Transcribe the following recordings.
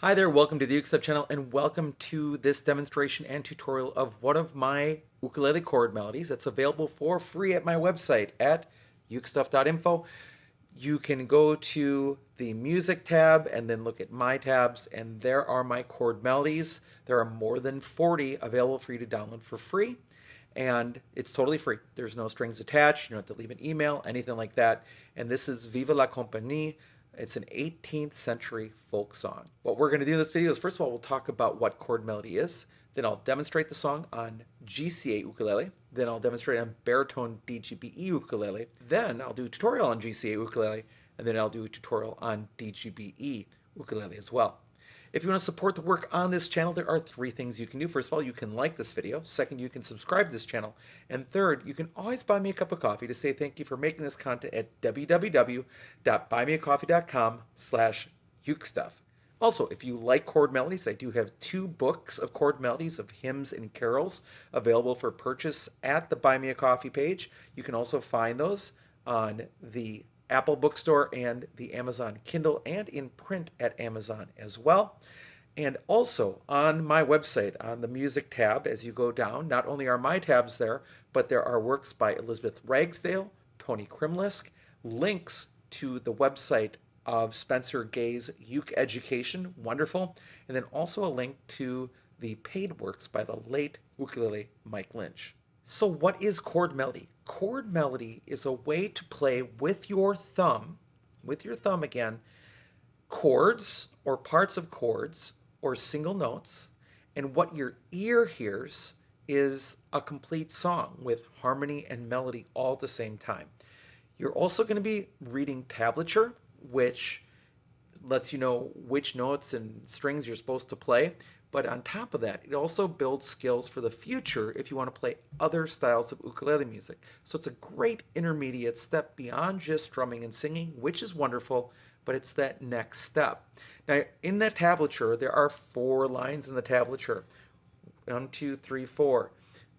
Hi there, welcome to the Uke channel and welcome to this demonstration and tutorial of one of my ukulele chord melodies that's available for free at my website at ukestuff.info. You can go to the music tab and then look at my tabs, and there are my chord melodies. There are more than 40 available for you to download for free, and it's totally free. There's no strings attached. You don't have to leave an email, anything like that. And this is Viva la Compagnie. It's an 18th century folk song. What we're going to do in this video is, first of all, we'll talk about what chord melody is. Then I'll demonstrate the song on GCEA ukulele. Then I'll demonstrate on baritone DGBE ukulele. Then I'll do a tutorial on GCEA ukulele. And then I'll do a tutorial on DGBE ukulele as well. If you want to support the work on this channel, there are three things you can do. First of all, you can like this video. Second, you can subscribe to this channel. And third, you can always buy me a cup of coffee to say thank you for making this content at www.buymeacoffee.com/ukestuff. Also, if you like chord melodies, I do have 2 books of chord melodies of hymns and carols available for purchase at the Buy Me a Coffee page. You can also find those on the Apple Bookstore and the Amazon Kindle, and in print at Amazon as well. And also on my website, on the music tab, as you go down, not only are my tabs there, but there are works by Elizabeth Ragsdale, Tony Krimlisk, links to the website of Spencer Gay's Uke Education, wonderful, and then also a link to the paid works by the late ukulele Mike Lynch. So what is chord melody? Chord melody is a way to play with your thumb again, chords or parts of chords or single notes, and what your ear hears is a complete song with harmony and melody all at the same time. You're also going to be reading tablature, which lets you know which notes and strings you're supposed to play. But on top of that, it also builds skills for the future if you want to play other styles of ukulele music. So it's a great intermediate step beyond just strumming and singing, which is wonderful, but it's that next step. Now, in that tablature, there are 4 lines in the tablature. 1, 2, 3, 4.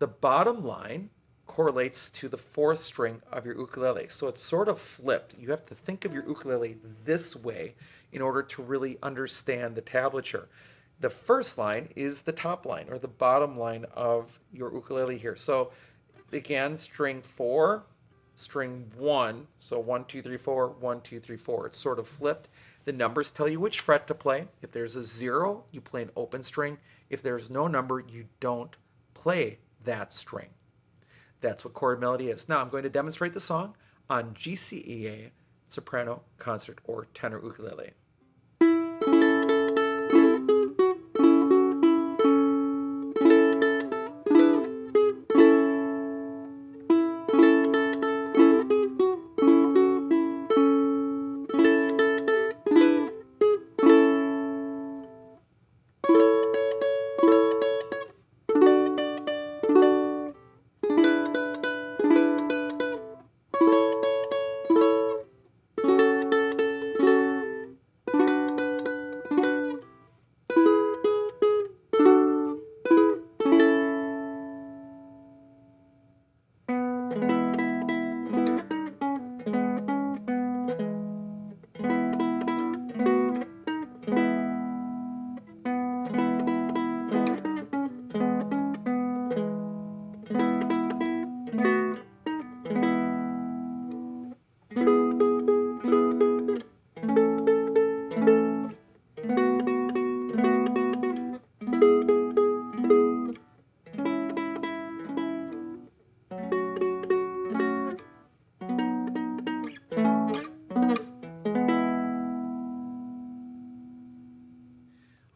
The bottom line correlates to the 4th string of your ukulele. So it's sort of flipped. You have to think of your ukulele this way in order to really understand the tablature. The first line is the top line or the bottom line of your ukulele here. So again, string 4, string 1. So 1, 2, 3, 4, 1, 2, 3, 4. It's sort of flipped. The numbers tell you which fret to play. If there's a 0, you play an open string. If there's no number, you don't play that string. That's what chord melody is. Now I'm going to demonstrate the song on GCEA, soprano, concert, or tenor ukulele.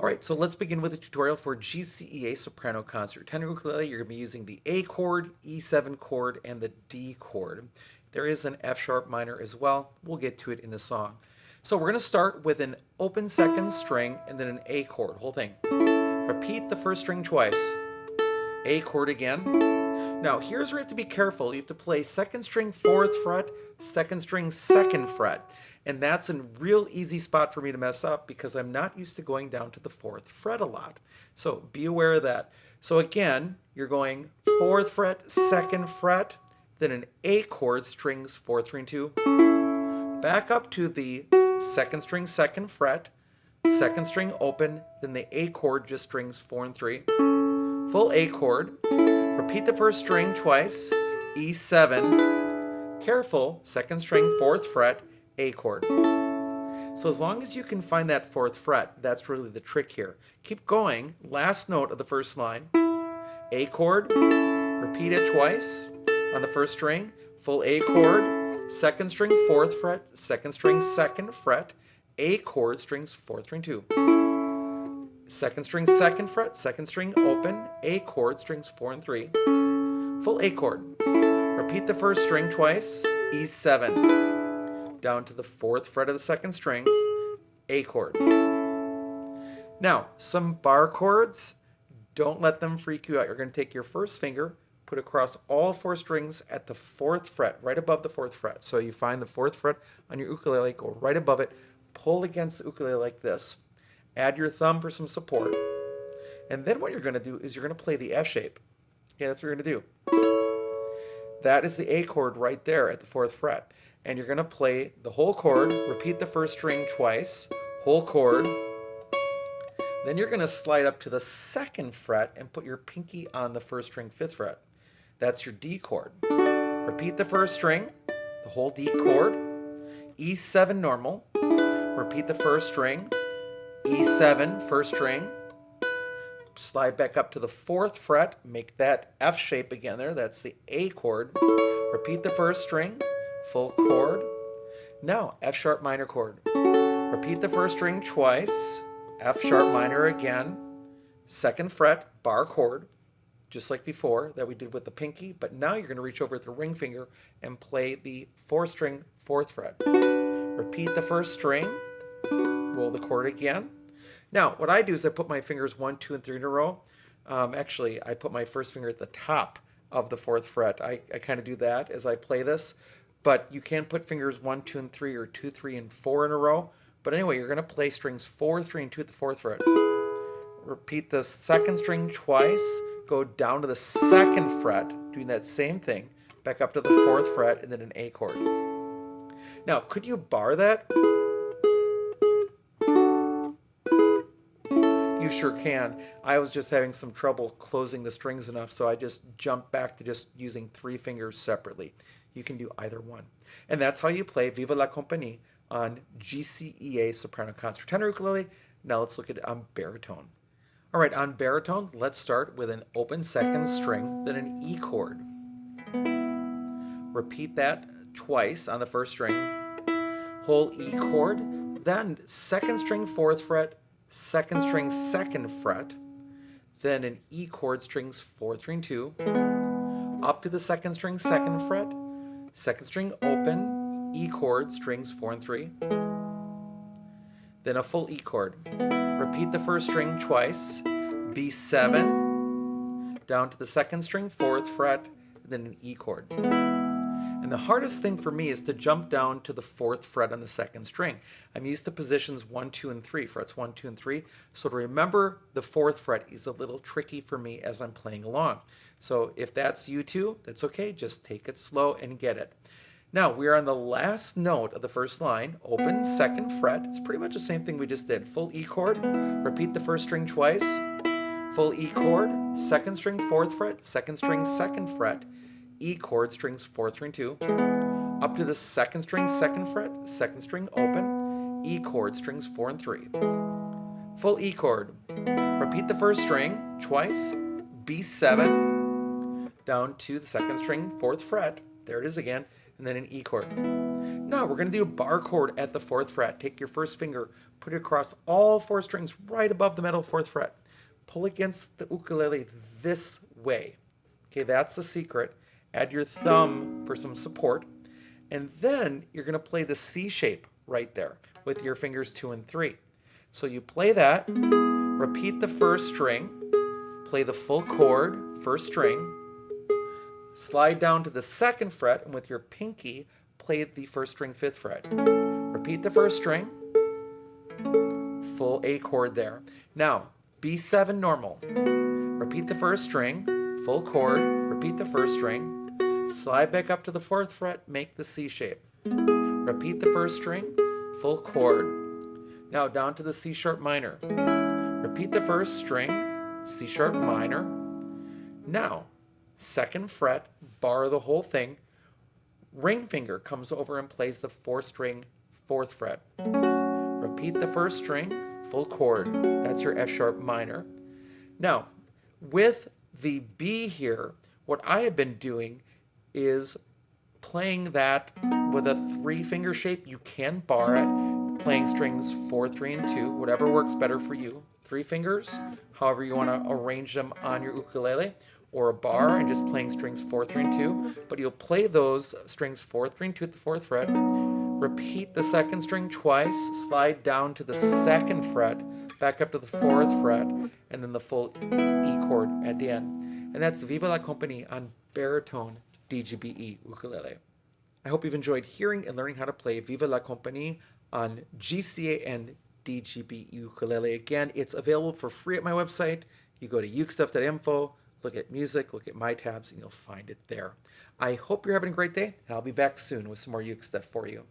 Alright, so let's begin with a tutorial for GCEA soprano concert tenor ukulele. You're going to be using the A chord, E7 chord, and the D chord. There is an F sharp minor as well. We'll get to it in the song. So we're going to start with an open 2nd string and then an A chord, whole thing. Repeat the first string twice. A chord again. Now here's where you have to be careful. You have to play 2nd string 4th fret, 2nd string 2nd fret. And that's a real easy spot for me to mess up because I'm not used to going down to the 4th fret a lot. So be aware of that. So again, you're going 4th fret, 2nd fret, then an A chord, strings 4, 3, and 2. Back up to the 2nd string, 2nd fret, second string open, then the A chord, just strings 4 and 3. Full A chord. Repeat the first string twice, E7. Careful, second string, 4th fret, A chord. So as long as you can find that 4th fret, that's really the trick here. Keep going, last note of the first line, A chord, repeat it twice on the first string, full A chord, second string, 4th fret, second string, 2nd fret, A chord, strings 4, 3, and 2. Second string, 2nd fret, second string open, A chord, strings 4 and 3. Full A chord. Repeat the first string twice, E7. Down to the 4th fret of the second string, A chord. Now, some bar chords, don't let them freak you out. You're going to take your first finger, put across all 4 strings at the 4th fret, right above the 4th fret. So you find the 4th fret on your ukulele, go right above it, pull against the ukulele like this. Add your thumb for some support. And then what you're going to do is you're going to play the F shape. Okay, that's what you're going to do. That is the A chord right there at the 4th fret. And you're going to play the whole chord, repeat the first string twice, whole chord. Then you're going to slide up to the 2nd fret and put your pinky on the first string, 5th fret. That's your D chord. Repeat the first string, the whole D chord, E7 normal. Repeat the first string, E7, first string. Slide back up to the 4th fret, make that F shape again there, that's the A chord. Repeat the first string, full chord. Now, F sharp minor chord. Repeat the first string twice, F sharp minor again, 2nd fret, bar chord, just like before that we did with the pinky, but now you're going to reach over with the ring finger and play the 4th string, 4th fret. Repeat the first string, roll the chord again. Now, what I do is I put my fingers 1, 2, and 3 in a row. Actually, I put my first finger at the top of the 4th fret. I kind of do that as I play this, but you can put fingers 1, 2, and 3, or 2, 3, and 4 in a row. But anyway, you're going to play strings 4, 3, and 2 at the 4th fret. Repeat the 2nd string twice, go down to the 2nd fret, doing that same thing, back up to the 4th fret, and then an A chord. Now, could you bar that? You sure can. I was just having some trouble closing the strings enough, so I just jumped back to just using 3 fingers separately. You can do either one. And that's how you play Viva la Compagnie on GCEA soprano concert tenor ukulele. Now let's look at it on baritone. All right, on baritone, let's start with an open 2nd string, then an E chord. Repeat that twice on the first string, whole E chord, then 2nd string, 4th fret, 2nd string, 2nd fret, then an E chord, strings 4, 3, and 2, up to the 2nd string, 2nd fret, 2nd string open, E chord, strings 4 and 3, then a full E chord. Repeat the first string twice, B7, down to the 2nd string, 4th fret, then an E chord. And the hardest thing for me is to jump down to the 4th fret on the 2nd string. I'm used to positions 1, 2, and 3, frets 1, 2, and 3. So to remember the 4th fret is a little tricky for me as I'm playing along. So if that's you too, that's okay. Just take it slow and get it. Now we are on the last note of the first line, open 2nd fret. It's pretty much the same thing we just did. Full E chord, repeat the first string twice, full E chord, 2nd string, 4th fret, 2nd string, 2nd fret, E chord, strings 4, 3, and 2, up to the 2nd string, 2nd fret, 2nd string open, E chord, strings 4 and 3. Full E chord. Repeat the first string twice, B7, down to the 2nd string, 4th fret, there it is again, and then an E chord. Now we're going to do a bar chord at the 4th fret. Take your first finger, put it across all 4 strings right above the middle 4th fret. Pull against the ukulele this way. Okay, that's the secret. Add your thumb for some support. And then you're going to play the C shape right there with your fingers 2 and 3. So you play that, repeat the first string, play the full chord, first string, slide down to the 2nd fret, and with your pinky, play the first string, 5th fret. Repeat the first string, full A chord there. Now, B7 normal. Repeat the first string, full chord, repeat the first string, slide back up to the 4th fret, make the C shape. Repeat the first string, full chord. Now down to the C sharp minor. Repeat the first string, C sharp minor. Now, second fret, bar the whole thing. Ring finger comes over and plays the fourth string, fourth fret. Repeat the first string, full chord. That's your F sharp minor. Now, with the B here, what I have been doing is playing that with a 3-finger shape. You can bar it, playing strings 4, 3, and 2, whatever works better for you. 3 fingers, however you want to arrange them on your ukulele, or a bar and just playing strings 4, 3, and 2. But you'll play those strings 4, 3, and 2 at the 4th fret. Repeat the second string twice, slide down to the 2nd fret, back up to the 4th fret, and then the full E chord at the end. And that's Viva la Compagnie on baritone DGBE ukulele. I hope you've enjoyed hearing and learning how to play Viva la Compagnie on GCEA and DGBE ukulele. Again, it's available for free at my website. You go to ukestuff.info, look at music, look at my tabs, and you'll find it there. I hope you're having a great day, and I'll be back soon with some more uke stuff for you.